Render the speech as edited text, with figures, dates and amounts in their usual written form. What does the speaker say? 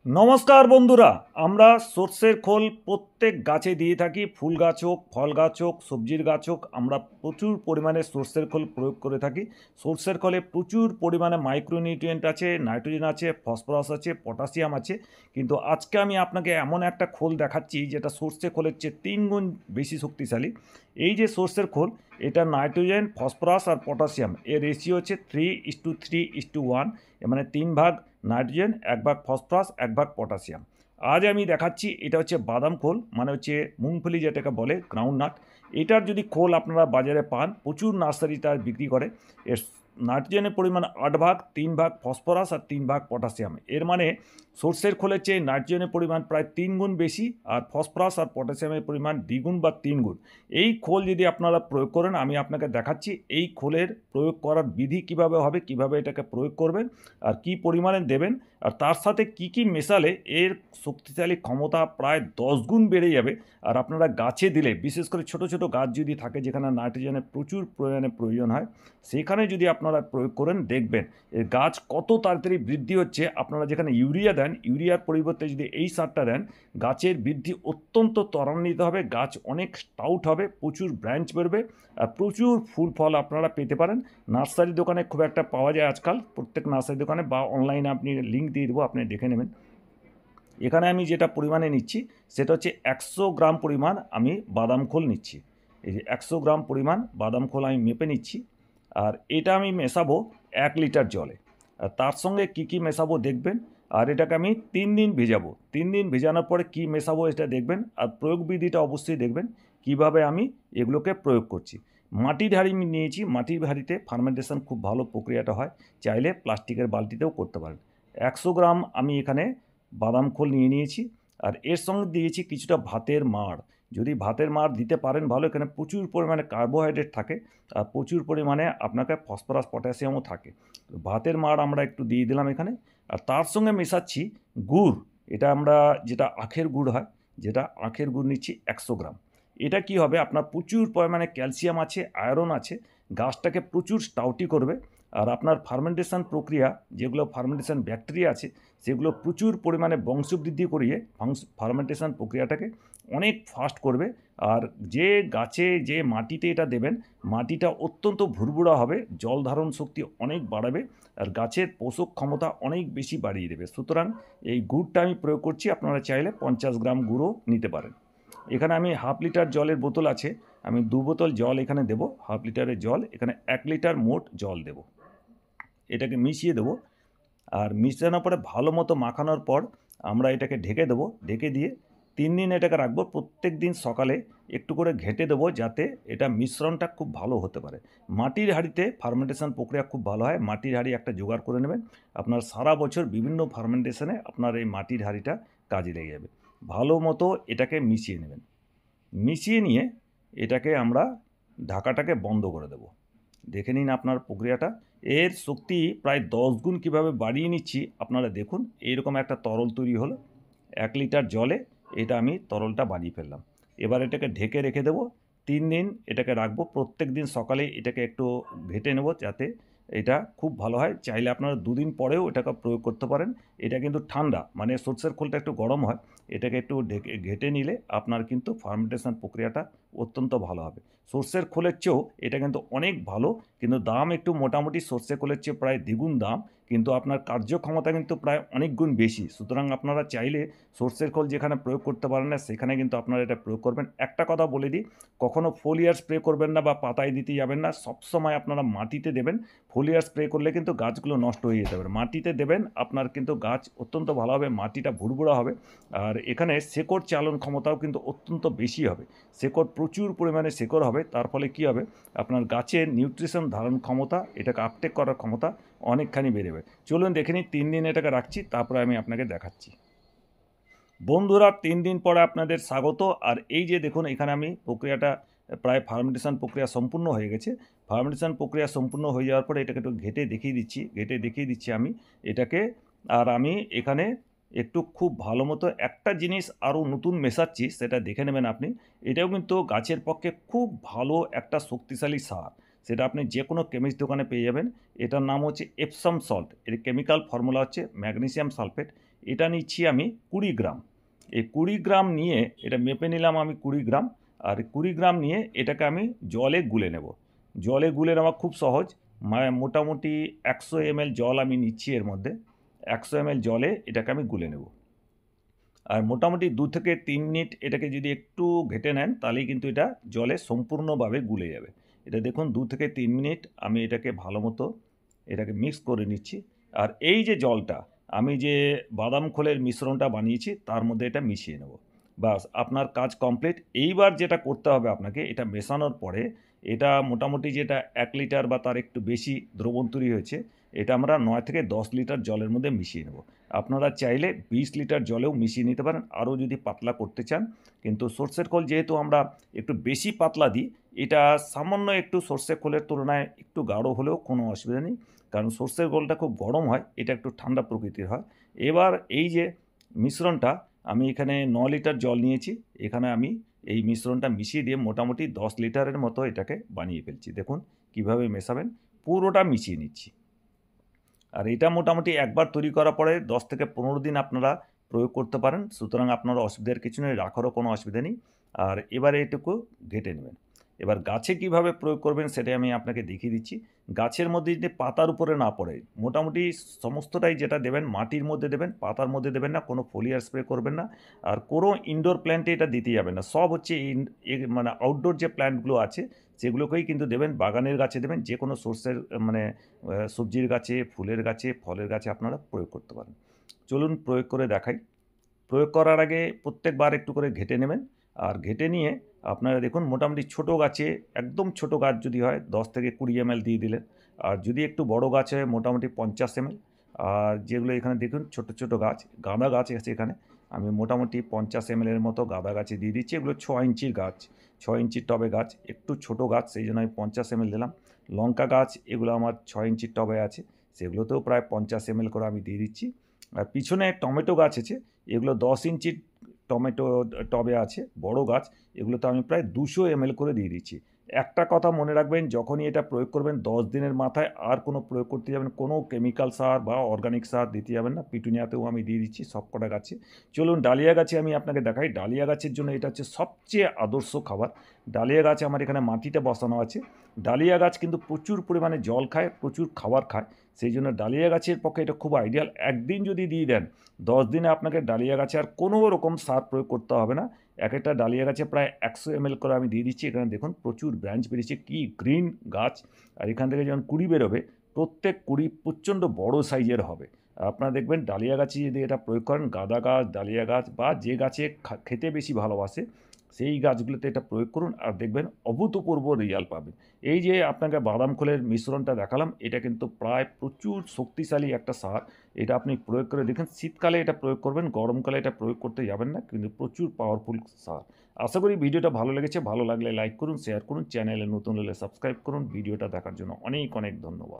নমস্কার বন্ধুরা, আমরা সর্ষের খোল প্রত্যেক গাছে দিয়ে থাকি। ফুল গাছ হোক, ফল গাছ হোক, সবজির গাছ হোক, আমরা প্রচুর পরিমাণে সর্ষের খোল প্রয়োগ করে থাকি। সর্ষের খোলে প্রচুর পরিমাণে মাইক্রোনিউট্রিয়েন্ট আছে, নাইট্রোজেন আছে, ফসফরাস আছে, পটাশিয়াম আছে। কিন্তু আজকে আমি আপনাকে এমন একটা খোল দেখাচ্ছি যেটা সর্ষে খোলের চেয়ে 3 গুণ বেশি শক্তিশালী। এই যে সর্ষের খোল, এটা নাইট্রোজেন, ফসফরাস আর পটাশিয়াম এর রেশিও হচ্ছে 3:3:1, মানে 3 ভাগ নাইট্রোজেন, 1 ভাগ ফসফরাস, 1 ভাগ পটাশিয়াম। আজ আমি দেখাচ্ছি, এটা হচ্ছে বাদাম খোল, মানে হচ্ছে মুংফলি যেটাকে বলে, গ্রাউন্ডনাট। এটার যদি খোল আপনারা বাজারে পান, প্রচুর নার্সারিটা বিক্রি করে। এর নাইট্রোজেনের পরিমাণ 8 ভাগ, 3 ভাগ ফসফরাস আর 3 ভাগ পটাশিয়াম। এর মানে সর্ষের খোলের চেয়ে নাইট্রোজেনের পরিমাণ প্রায় 3 গুণ বেশি, আর ফসফরাস আর পটাশিয়ামের পরিমাণ 2 গুণ বা 3 গুণ। এই খোল যদি আপনারা প্রয়োগ করেন, আমি আপনাকে দেখাচ্ছি এই খোলের প্রয়োগ করার বিধি কিভাবে হবে, কিভাবে এটাকে প্রয়োগ করবেন আর কি পরিমাণে দেবেন, আর তার সাথে কি কি মেশালে এর শক্তিশালী ক্ষমতা প্রায় 10 গুণ বেড়ে যাবে। আর আপনারা গাছে দিলে, বিশেষ করে ছোট ছোট গাছ যদি থাকে যেখানে নাইট্রোজেনের প্রচুর পরিমাণে প্রয়োজন হয়, সেখানে যদি আপনারা প্রয়োগ করেন, দেখবেন এর গাছ কত তাড়াতাড়ি বৃদ্ধি হচ্ছে। আপনারা যেখানে ইউরিয়া দেন, ইউরিয়ার পরিবর্তে যদি এই সারটা দেন, গাছের বৃদ্ধি অত্যন্ত ত্বরান্বিত হবে, গাছ অনেক স্টাউট হবে, প্রচুর ব্রাঞ্চ বেরোবে আর প্রচুর ফুল ফল আপনারা পেতে পারেন। নার্সারি দোকানে খুব একটা পাওয়া যায় আজকাল, প্রত্যেক নার্সারি দোকানে, বা অনলাইনে আপনি লিঙ্ক দিয়ে দেবো, আপনি দেখে নেবেন। এখানে আমি যেটা পরিমাণে নিচ্ছি সেটা হচ্ছে 100 গ্রাম পরিমাণ আমি বাদাম খোল নিচ্ছি। এই যে 100 গ্রাম পরিমাণ বাদাম খোল আমি মেপে নিচ্ছি। আর এটা আমি মেশাবো 1 লিটার জলে। আর তার সঙ্গে কি কি মেশাবো দেখবেন। আর এটাকে আমি 3 দিন ভেজাবো। 3 দিন ভেজানোর পরে কি মেশাবো এটা দেখবেন। আর প্রয়োগ বিধিটা অবশ্যই দেখবেন কিভাবে আমি এগুলোকে প্রয়োগ করছি। মাটির হাঁড়ি আমি নিয়েছি, মাটির হাঁড়িতে ফার্মেন্টেশন খুব ভালো প্রক্রিয়াটা হয়। চাইলে প্লাস্টিকের বালতিতেও করতে পারেন। 100 গ্রাম আমি এখানে বাদাম খোল নিয়ে নিয়েছি। আর এর সঙ্গে দিয়েছি কিছুটা ভাতের মাড়। যদি ভাতের মাড় দিতে পারেন ভালো, এখানে প্রচুর পরিমাণে কার্বোহাইড্রেট থাকে আর প্রচুর পরিমাণে আপনাকে ফসফরাস পটাশিয়ামও থাকে। ভাতের মাড় আমরা একটু দিয়ে দিলাম এখানে। আর তার সঙ্গে মেশাচ্ছি গুড়। এটা আমরা যেটা আখের গুড় হয়, যেটা আখের গুড় নিচ্ছি 100 গ্রাম। এটা কি হবে, আপনার প্রচুর পরিমাণে ক্যালসিয়াম আছে, আয়রন আছে, গাছটাকে প্রচুর স্টাউটি করবে। আর আপনার ফার্মেন্টেশন প্রক্রিয়া, যেগুলো ফার্মেন্টেশন ব্যাকটেরিয়া আছে, সেগুলো প্রচুর পরিমাণে বংশবৃদ্ধি করিয়ে ফার্মেন্টেশন প্রক্রিয়াটাকে অনেক ফাস্ট করবে। আর যে গাছে যে মাটিতে এটা দেবেন, মাটিটা অত্যন্ত ভুরভুরা হবে, জল ধারণ শক্তি অনেক বাড়াবে আর গাছের পোষক ক্ষমতা অনেক বেশি বাড়িয়ে দেবে। সুতরাং এই গুড়টা আমি প্রয়োগ করছি, আপনারা চাইলে 50 গ্রাম গুঁড়ো নিতে পারেন। এখানে আমি 1/2 লিটার জলের বোতল আছে, আমি 2 বোতল জল এখানে দেবো। 1/2 লিটারের জল, এখানে 1 লিটার মোট জল দেব। এটাকে মিশিয়ে দেবো। আর মিশানোর পরে ভালো মতো মাখানোর পর আমরা এটাকে ঢেকে দেবো। ঢেকে দিয়ে 3 দিন এটাকে রাখবো। প্রত্যেক দিন সকালে একটু করে ঘেঁটে দেবো, যাতে এটা মিশ্রণটা খুব ভালো হতে পারে। মাটির হাঁড়িতে ফার্মেন্টেশন প্রক্রিয়া খুব ভালো হয়। মাটির হাঁড়ি একটা জোগাড় করে নেবেন। আপনার সারা বছর বিভিন্ন ফার্মেন্টেশনে আপনার এই মাটির হাঁড়িটা কাজে লেগে যাবে। ভালো মতো এটাকে মিশিয়ে নেবেন। মিশিয়ে নিয়ে এটাকে আমরা ঢাকাটাকে বন্ধ করে দেবো। দেখে নিন আপনার প্রক্রিয়াটা। এর শক্তি প্রায় 10 গুণ কীভাবে বাড়িয়ে নিচ্ছি আপনারা দেখুন। এইরকম একটা তরল তৈরি হলো 1 লিটার জলে। এটা আমি তরলটা বানিয়ে ফেললাম। এবার এটাকে ঢেকে রেখে দেবো। 3 দিন এটাকে রাখবো। প্রত্যেক দিন সকালে এটাকে একটু ঘেঁটে নেব, যাতে এটা খুব ভালো হয়। চাইলে আপনারা 2 দিন পরেও এটাকে প্রয়োগ করতে পারেন। এটা কিন্তু ঠান্ডা, মানে সর্ষের খোলটা একটু গরম হয়। এটাকে একটু ঘেঁটে নিলে আপনার কিন্তু ফার্মেন্টেশন প্রক্রিয়াটা অত্যন্ত ভালো হবে। সর্ষের খোলের চেয়েও এটা কিন্তু অনেক ভালো, কিন্তু দাম একটু মোটামুটি সর্ষে খোলের চেয়ে প্রায় দ্বিগুণ দাম, কিন্তু আপনার কার্যক্ষমতা কিন্তু প্রায় অনেক গুণ বেশি। সুতরাং আপনারা চাইলে সর্ষের খোল যেখানে প্রয়োগ করতে পারেন না, সেখানে কিন্তু আপনারা এটা প্রয়োগ করবেন। একটা কথা বলে দিই, কখনও ফোলিয়ার স্প্রে করবেন না বা পাতায় দিতে যাবেন না। সবসময় আপনারা মাটিতে দেবেন। ফোলিয়ার স্প্রে করলে কিন্তু গাছগুলো নষ্ট হয়ে যেতে পারে। মাটিতে দেবেন, আপনার কিন্তু গাছ অত্যন্ত ভালো হবে, মাটিটা ভুরভুরা হবে। আর এখানে শেকড় চালন ক্ষমতাও কিন্তু অত্যন্ত বেশি হবে। শেকড় প্রচুর পরিমাণে শেকড় হবে, তার ফলে কী হবে, আপনার গাছের নিউট্রিশন ধারণ ক্ষমতা, এটাকে আপটেক করার ক্ষমতা অনেকখানি বেড়ে যাবে। চলুন দেখে নিই। 3 দিন এটাকে রাখছি, তারপরে আমি আপনাকে দেখাচ্ছি। বন্ধুরা, 3 দিন পরে আপনাদের স্বাগত। আর এই যে দেখুন, এখানে আমি প্রক্রিয়াটা প্রায় ফার্মেন্টেশন প্রক্রিয়া সম্পূর্ণ হয়ে গেছে। ফার্মেন্টেশন প্রক্রিয়া সম্পূর্ণ হয়ে যাওয়ার পরে এটাকে একটু ঘেঁটে দেখিয়ে দিচ্ছি আমি এটাকে। আর আমি এখানে একটু খুব ভালো মতো একটা জিনিস আরও নতুন মেশাচ্ছি, সেটা দেখে নেবেন আপনি। এটাও কিন্তু গাছের পক্ষে খুব ভালো একটা শক্তিশালী সার। সেটা আপনি যে কোনো কেমিস্ট দোকানে পেয়ে যাবেন। এটার নাম হচ্ছে এপসাম সল্ট। এর কেমিক্যাল ফর্মুলা হচ্ছে ম্যাগনেসিয়াম সালফেট। এটা নিচ্ছি আমি 20 গ্রাম। এই 20 গ্রাম নিয়ে এটা মেপে নিলাম আমি 20 গ্রাম। আর 20 গ্রাম নিয়ে এটাকে আমি জলে গুলে নেব। জলে গুলে নেওয়া খুব সহজ। মোটামুটি 100 ml জল আমি নিচ্ছি এর মধ্যে। 100 ml জলে এটাকে আমি গুলে নেব। আর মোটামুটি 2 থেকে 3 মিনিট এটাকে যদি একটু ঘেঁটে নেন তাহলেই কিন্তু এটা জলে সম্পূর্ণভাবে গুলে যাবে। এটা দেখুন 2 থেকে 3 মিনিট আমি এটাকে ভালো মতো এটাকে মিক্স করে নিচ্ছি। আর এই যে জলটা আমি যে বাদাম খোলের মিশ্রণটা বানিয়েছি তার মধ্যে এটা মিশিয়ে নেব। বাস আপনার কাজ কমপ্লিট। এইবার যেটা করতে হবে আপনাকে এটা মেশানোর পরে এটা মোটামুটি যেটা 1 লিটার বা তার একটু বেশি দ্রবণ তৈরি হয়েছে এটা আমরা 9 থেকে 10 লিটার জলের মধ্যে মিশিয়ে নেব। আপনারা চাইলে 20 লিটার জলেও মিশিয়ে নিতে পারেন আরও যদি পাতলা করতে চান। কিন্তু সর্ষের খোল যেহেতু আমরা একটু বেশি পাতলা দিই, এটা সামান্য একটু সর্ষের খোলের তুলনায় একটু গাঢ় হলেও কোনো অসুবিধা নেই, কারণ সর্ষের খোলটা খুব গরম হয়, এটা একটু ঠান্ডা প্রকৃতির হয়। এবার এই যে মিশ্রণটা আমি এখানে 9 লিটার জল নিয়েছি, এখানে আমি এই মিশ্রণটা মিশিয়ে দিয়ে মোটামুটি 10 লিটারের মতো এটাকে বানিয়ে ফেলছি। দেখুন কিভাবে মেশাবেন, পুরোটা মিশিয়ে নিচ্ছি। আর এটা মোটামুটি একবার তৈরি করার পরে 10 থেকে 15 দিন আপনারা প্রয়োগ করতে পারেন, সুতরাং আপনার অসুবিধার কিছু নেই, রাখারও কোনো অসুবিধা নেই। আর এবারে এটুকু ঘেঁটে নেবেন। এবার গাছে কিভাবে প্রয়োগ করবেন সেটাই আমি আপনাকে দেখিয়ে দিচ্ছি। গাছের মধ্যে যদি পাতার উপরে না পড়ে, মোটামুটি সমস্তটাই যেটা দেবেন মাটির মধ্যে দেবেন, পাতার মধ্যে দেবেন না, কোনো ফোলিয়ার স্প্রে করবেন না। আর কোনো ইনডোর প্ল্যান্টে এটা দিতে যাবেন না, সব হচ্ছে মানে আউটডোর যে প্ল্যান্টগুলো আছে সেগুলোকেই কিন্তু দেবেন। বাগানের গাছে দেবেন, যে কোনো সোর্সের মানে সবজির গাছে, ফুলের গাছে, ফলের গাছে আপনারা প্রয়োগ করতে পারেন। চলুন প্রয়োগ করে দেখাই। প্রয়োগ করার আগে প্রত্যেকবার একটু করে ঘেঁটে নেবেন। আর ঘেঁটে নিয়ে আপনারা দেখুন মোটামুটি ছোটো গাছে, একদম ছোটো গাছ যদি হয় 10 থেকে 20 ml দিয়ে দিলেন। আর যদি একটু বড় গাছ হয় মোটামুটি 50 ml। আর যেগুলো এখানে দেখুন ছোট ছোট গাছ, গাঁদা গাছ আছে এখানে, আমি মোটামুটি 50 ml এর মতো গাঁদা গাছে দিয়ে দিচ্ছি। এগুলো 6 ইঞ্চির গাছ, 6 ইঞ্চির টবে গাছ, একটু ছোট গাছ সেই জন্য আমি 50 ml দিলাম। লঙ্কা গাছ এগুলো আমার 6 ইঞ্চির টবে আছে, সেগুলোতেও প্রায় 50 ml করে আমি দিয়ে দিচ্ছি। আর পিছনে টমেটো গাছ আছে, এগুলো 10 ইঞ্চির টমেটো টবে আছে, বড় গাছ, এগুলোতে আমি প্রায় 200 ml করে দিয়ে দিচ্ছি। একটা কথা মনে রাখবেন, যখনই এটা প্রয়োগ করবেন 10 দিনের মাথায় আর কোনো প্রয়োগ করতে যাবেন, কোনো কেমিক্যাল সার বা অর্গানিক সার দিতে যাবেন না। পিটুনিয়াতেও আমি দিয়ে দিচ্ছি সবকটা গাছে। চলুন ডালিয়া গাছে আমি আপনাকে দেখাই। ডালিয়া গাছের জন্য এটা হচ্ছে সবচেয়ে আদর্শ খাবার। ডালিয়া গাছে আমার এখানে মাটিটা বসানো আছে। ডালিয়া গাছ কিন্তু প্রচুর পরিমাণে জল খায়, প্রচুর খাবার খায়, সেই জন্য ডালিয়া গাছের পক্ষে এটা খুব আইডিয়াল। একদিন যদি দিয়ে দেন 10 দিনে আপনাকে ডালিয়া গাছে আর কোনো রকম সার প্রয়োগ করতে হবে না। এক একটা ডালিয়া গাছে প্রায় 100 ml করে আমি দিয়ে দিচ্ছি। এখানে দেখুন প্রচুর ব্রাঞ্চ বেরিয়েছে, কি গ্রিন গাছ। আর এখান থেকে যখন কুড়ি বেরোবে, প্রত্যেক কুড়ি প্রচণ্ড বড় সাইজের হবে। আপনারা দেখবেন ডালিয়া গাছে যদি এটা প্রয়োগ করেন, গাঁদা গাছ, ডালিয়া গাছ বা যে গাছে খেতে বেশি ভালোবাসে সেই গাছগুলোতে এটা প্রয়োগ করুন, আর দেখবেন অভূতপূর্ব রেজাল্ট পাবেন। এই যে আপনাকে বাদাম খোলের মিশ্রণটা দেখালাম, এটা কিন্তু প্রায় প্রচুর শক্তিশালী একটা সার। এটা আপনি প্রয়োগ করে দেখুন, শীতকালে এটা প্রয়োগ করবেন, গরমকালে এটা প্রয়োগ করতে যাবেন না, কিন্তু প্রচুর পাওয়ারফুল সার। আশা করি ভিডিওটা ভালো লেগেছে। ভালো লাগলে লাইক করুন, শেয়ার করুন, চ্যানেলে নতুন হলে সাবস্ক্রাইব করুন। ভিডিওটা দেখার জন্য অনেক অনেক ধন্যবাদ।